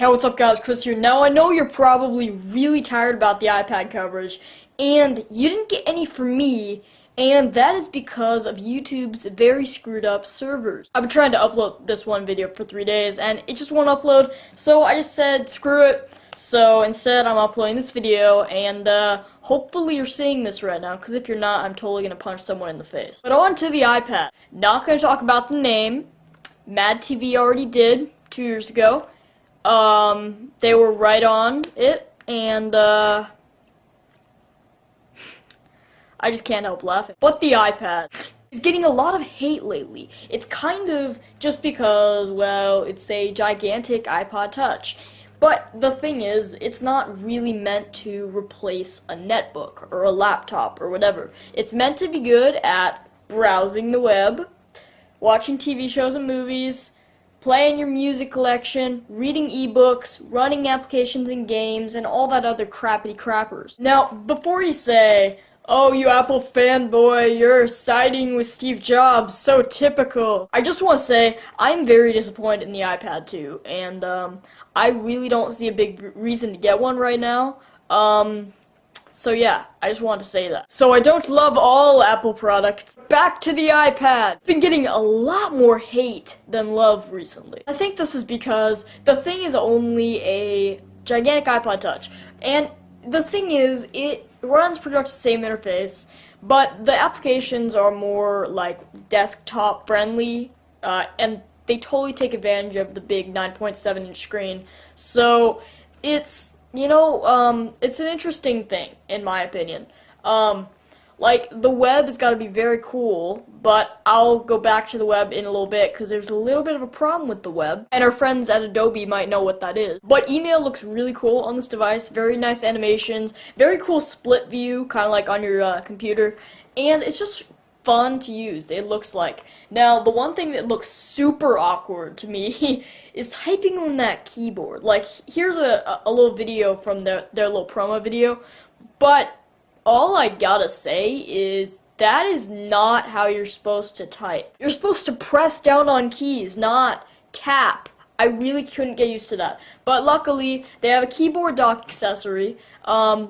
Hey, what's up guys, Chris here. Now I know you're probably really tired about the iPad coverage, and you didn't get any from me, and that is because of YouTube's very screwed up servers. I've been trying to upload this one video for 3 days, and it just won't upload, so I just said screw it. So instead I'm uploading this video, and hopefully you're seeing this right now, because if you're not, I'm totally going to punch someone in the face. But on to the iPad. Not going to talk about the name. Mad TV already did 2 years ago. They were right on it, and, I just can't help laughing. But the iPad is getting a lot of hate lately. It's kind of just because, well, it's a gigantic iPod Touch. But the thing is, it's not really meant to replace a netbook or a laptop or whatever. It's meant to be good at browsing the web, watching TV shows and movies, playing your music collection, reading ebooks, running applications and games, and all that other crappity crappers. Now, before you say, oh, you Apple fanboy, you're siding with Steve Jobs, so typical, I just want to say, I'm very disappointed in the iPad 2, and I really don't see a big reason to get one right now. So yeah, I just wanted to say that. So I don't love all Apple products. Back to the iPad. It's been getting a lot more hate than love recently. I think this is because the thing is only a gigantic iPod Touch. And the thing is, it runs pretty much the same interface, but the applications are more like desktop friendly, and they totally take advantage of the big 9.7-inch screen. So it's, you know, it's an interesting thing, in my opinion. Like, the web has got to be very cool, but I'll go back to the web in a little bit, because there's a little bit of a problem with the web, and our friends at Adobe might know what that is. But email looks really cool on this device, very nice animations, very cool split view, kind of like on your computer, and it's just fun to use, it looks like. Now, the one thing that looks super awkward to me is typing on that keyboard. Like, here's a little video from their little promo video, but all I gotta say is that is not how you're supposed to type. You're supposed to press down on keys, not tap. I really couldn't get used to that. But luckily, they have a keyboard dock accessory,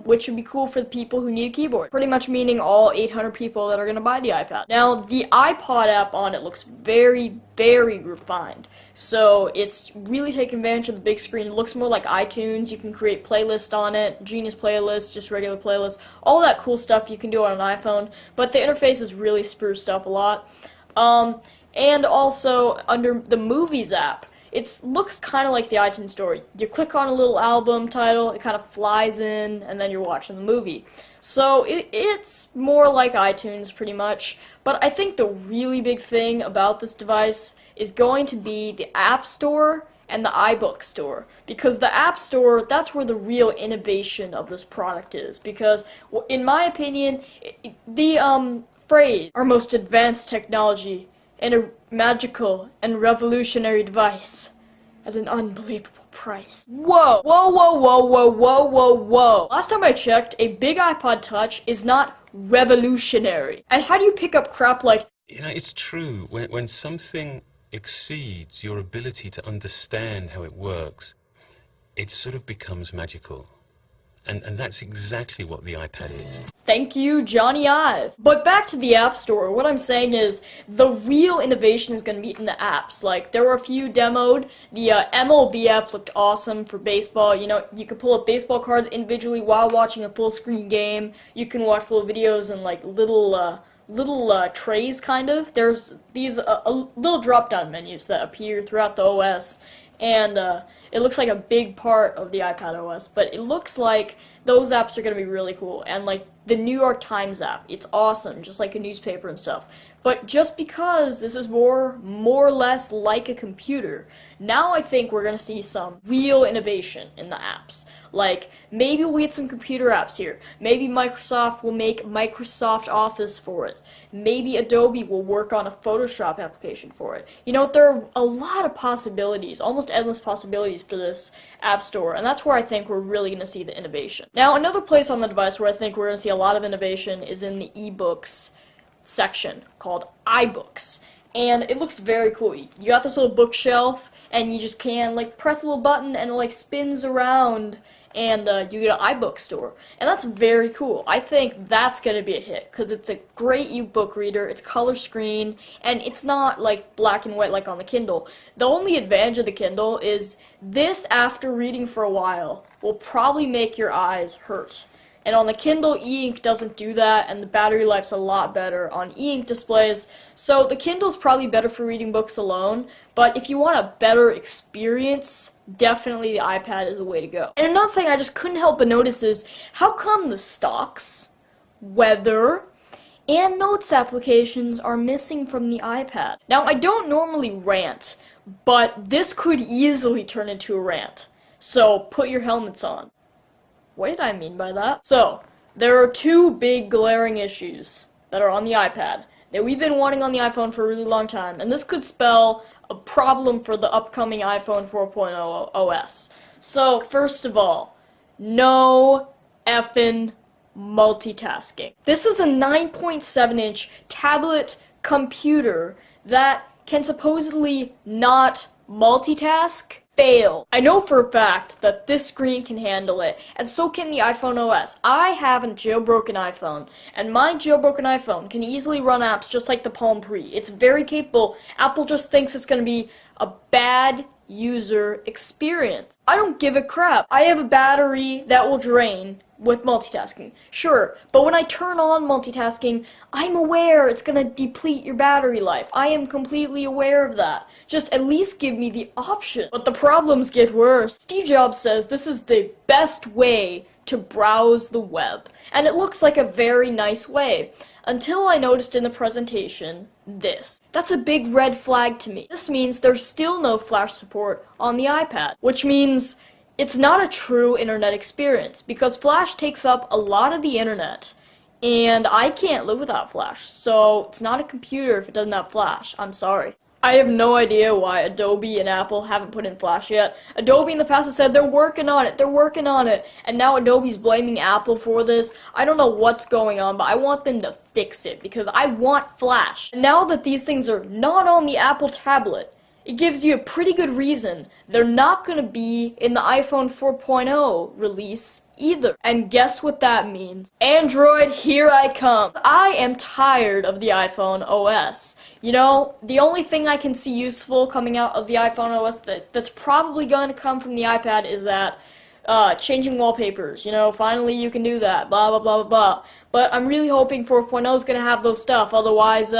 which would be cool for the people who need a keyboard. Pretty much meaning all 800 people that are going to buy the iPad. Now, the iPod app on it looks very, very refined. So, it's really taking advantage of the big screen. It looks more like iTunes. You can create playlists on it, Genius playlists, just regular playlists. All that cool stuff you can do on an iPhone. But the interface is really spruced up a lot. And also, under the Movies app, it looks kind of like the iTunes Store. You click on a little album title, it kind of flies in, and then you're watching the movie. So it's more like iTunes, pretty much. But I think the really big thing about this device is going to be the App Store and the iBook Store. Because the App Store, that's where the real innovation of this product is. Because, in my opinion, the phrase, our most advanced technology, and a magical and revolutionary device at an unbelievable price. Whoa! Whoa, whoa, whoa, whoa, whoa, whoa, whoa. Last time I checked, a big iPod Touch is not revolutionary. And how do you pick up crap like... You know, it's true. When something exceeds your ability to understand how it works, it sort of becomes magical. And that's exactly what the iPad is. Thank you, Johnny Ive. But back to the App Store, what I'm saying is the real innovation is going to be in the apps. Like, there were a few demoed. The MLB app looked awesome for baseball. You know, you could pull up baseball cards individually while watching a full-screen game. You can watch little videos in, like, little trays, kind of. There's these little drop-down menus that appear throughout the OS. And it looks like a big part of the iPad OS, but it looks like those apps are going to be really cool. And like the New York Times app, it's awesome, just like a newspaper and stuff. But just because this is more or less like a computer, now I think we're going to see some real innovation in the apps. Like, maybe we'll get some computer apps here. Maybe Microsoft will make Microsoft Office for it. Maybe Adobe will work on a Photoshop application for it. You know, there are a lot of possibilities, almost endless possibilities for this App Store, and that's where I think we're really going to see the innovation. Now, another place on the device where I think we're going to see a lot of innovation is in the ebooks section called iBooks. and it looks very cool. You got this little bookshelf, and you just can like press a little button, and it like spins around, and you get an iBook store, and that's very cool. I think that's gonna be a hit because it's a great ebook reader. It's color screen, and it's not like black and white like on the Kindle. The only advantage of the Kindle is this, after reading for a while, will probably make your eyes hurt. And on the Kindle, e-ink doesn't do that, and the battery life's a lot better on e-ink displays. So the Kindle's probably better for reading books alone, but if you want a better experience, definitely the iPad is the way to go. And another thing I just couldn't help but notice is, how come the stocks, weather, and notes applications are missing from the iPad? Now, I don't normally rant, but this could easily turn into a rant. So put your helmets on. What did I mean by that? So, there are two big glaring issues that are on the iPad that we've been wanting on the iPhone for a really long time, and this could spell a problem for the upcoming iPhone 4.0 OS. So, first of all, no effing multitasking. This is a 9.7-inch tablet computer that can supposedly not multitask. Fail. I know for a fact that this screen can handle it, and so can the iPhone OS. I have a jailbroken iPhone, and my jailbroken iPhone can easily run apps just like the Palm Pre. It's very capable. Apple just thinks it's going to be a bad user experience. I don't give a crap. I have a battery that will drain with multitasking. Sure, but when I turn on multitasking, I'm aware it's gonna deplete your battery life. I am completely aware of that. Just at least give me the option. But the problems get worse. Steve Jobs says this is the best way to browse the web, and it looks like a very nice way. Until I noticed in the presentation this. That's a big red flag to me. This means there's still no Flash support on the iPad, which means it's not a true internet experience, because Flash takes up a lot of the internet, and I can't live without Flash, so it's not a computer if it doesn't have Flash. I'm sorry. I have no idea why Adobe and Apple haven't put in Flash yet. Adobe in the past has said they're working on it, and now Adobe's blaming Apple for this. I don't know what's going on, but I want them to fix it, because I want Flash. And now that these things are not on the Apple tablet, it gives you a pretty good reason they're not going to be in the iPhone 4.0 release either. And guess what that means? Android, here I come. I am tired of the iPhone OS. You know, the only thing I can see useful coming out of the iPhone OS that's probably going to come from the iPad is that changing wallpapers. You know, finally you can do that, blah, blah, blah, blah, blah. But I'm really hoping 4.0 is going to have those stuff, otherwise,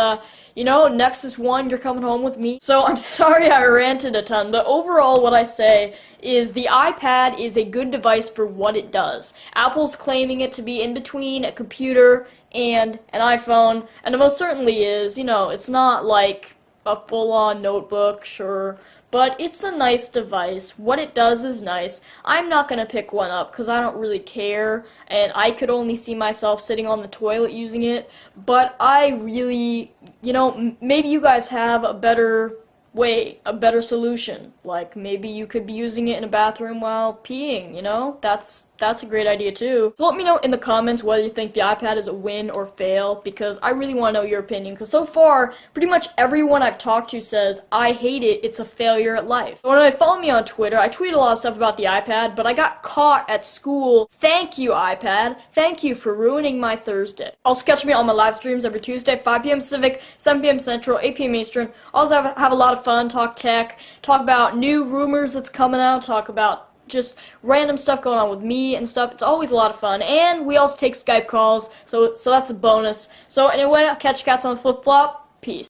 you know, Nexus 1, you're coming home with me. So I'm sorry I ranted a ton, but overall what I say is the iPad is a good device for what it does. Apple's claiming it to be in between a computer and an iPhone, and it most certainly is. You know, it's not like a full-on notebook, sure, but it's a nice device. What it does is nice. I'm not going to pick one up because I don't really care, and I could only see myself sitting on the toilet using it, but I really, you know, maybe you guys have a better way, a better solution. Like, maybe you could be using it in a bathroom while peeing, you know? That's a great idea too. So let me know in the comments whether you think the iPad is a win or fail, because I really want to know your opinion, because so far, pretty much everyone I've talked to says, I hate it, it's a failure at life. When I follow me on Twitter, I tweet a lot of stuff about the iPad, but I got caught at school. Thank you, iPad. Thank you for ruining my Thursday. Also catch me on my live streams every Tuesday, 5 p.m. Pacific, 7 p.m. Central, 8 p.m. Eastern. Also have a lot of fun, talk tech, talk about new rumors that's coming out, talk about just random stuff going on with me and stuff. It's always a lot of fun, and we also take Skype calls, so that's a bonus. So anyway, I'll catch you cats on the flip-flop. Peace.